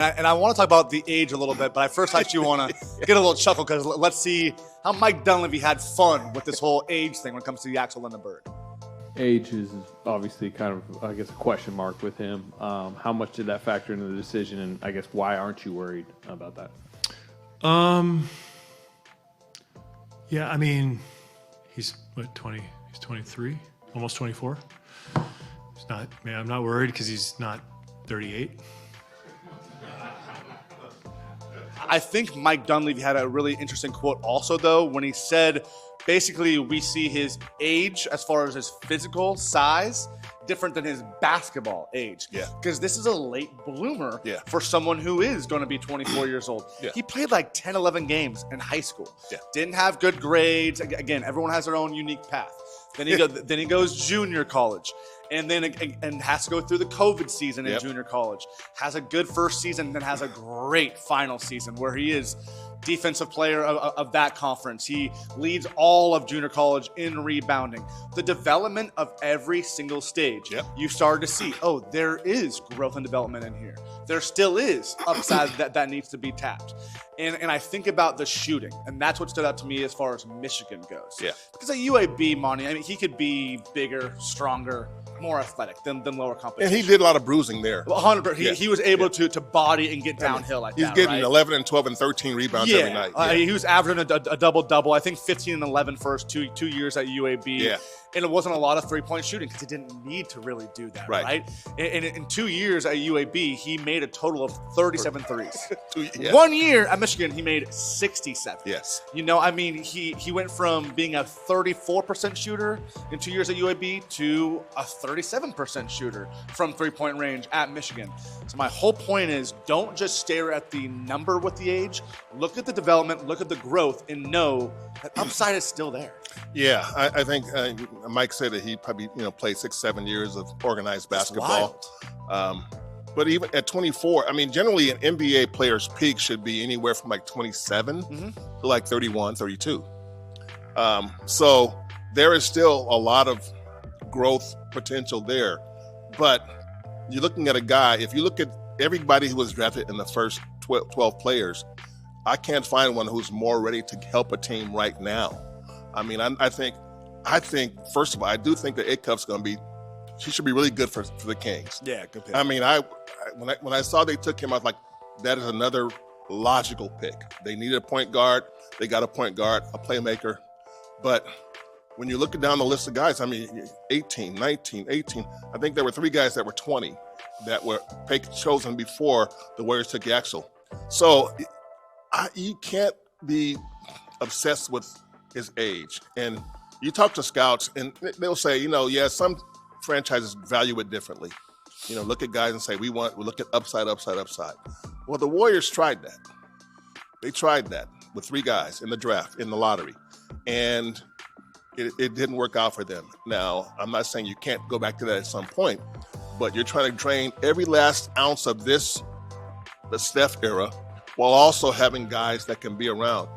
And I want to talk about the age a little bit, but I first actually want to get a little chuckle because let's see how Mike Dunleavy had fun with this whole age thing when it comes to Yaxel Lendeborg. Age is obviously kind of, I guess, a question mark with him. How much did that factor into the decision, and I guess why aren't you worried about that? Yeah, I mean, he's what, 20? He's 23, almost 24. He's not. Man, I'm not worried because he's not 38. I think Mike Dunleavy had a really interesting quote also, though, when he said, basically, we see his age as far as his physical size different than his basketball age. Yeah. Because this is a late bloomer Yeah. for someone who is going to be 24 years old. Yeah. He played like 10, 11 games in high school. Yeah. Didn't have good grades. Again, everyone has their own unique path. Then he goes junior college. And then and has to go through the COVID season in junior college. Has a good first season, then has a great final season where he is defensive player of that conference. He leads all of junior college in rebounding. The development of every single stage, you started to see, oh, there is growth and development in here. There still is upside that needs to be tapped. And I think about the shooting, and that's what stood out to me as far as Michigan goes. Yeah. Because at UAB, Monte, I mean, he could be bigger, stronger, more athletic than lower competition. And he did a lot of bruising there. 100%. He was able to body and get downhill like He's that. getting right? 11 and 12 and 13 rebounds every night. He was averaging a double-double. I think 15 and 11 for his two years at UAB. Yeah. And it wasn't a lot of three-point shooting because he didn't need to really do that, right? And in 2 years at UAB, he made a total of 37 threes. 1 year at Michigan, he made 67. Yes. You know, I mean, he went from being a 34% shooter in 2 years at UAB to a 37% shooter from three-point range at Michigan. So my whole point is, don't just stare at the number with the age. Look at the development, look at the growth, and know that upside is still there. Yeah, I think Mike said that he probably played 6-7 years of organized basketball. But even at 24, I mean, generally an NBA player's peak should be anywhere from like 27 to like 31, 32. So there is still a lot of growth potential there. But you're looking at a guy, if you look at everybody who was drafted in the first 12 players, I can't find one who's more ready to help a team right now. I mean, I think, first of all, I do think that Itcup's going to be, she should be really good for the Kings. Yeah, good pick. I mean, when I saw they took him, I was like, that is another logical pick. They needed a point guard. They got a point guard, a playmaker. But when you're looking down the list of guys, I mean, 18, 19, 18, I think there were 3 guys that were 20 that were chosen before the Warriors took Yaxel. So you can't be obsessed with his age. And you talk to scouts and they'll say, some franchises value it differently. Look at guys and say, we look at upside. Well, the Warriors tried that. They tried that with 3 guys in the draft, in the lottery. And it didn't work out for them. Now, I'm not saying you can't go back to that at some point, but you're trying to drain every last ounce of the Steph era, while also having guys that can be around.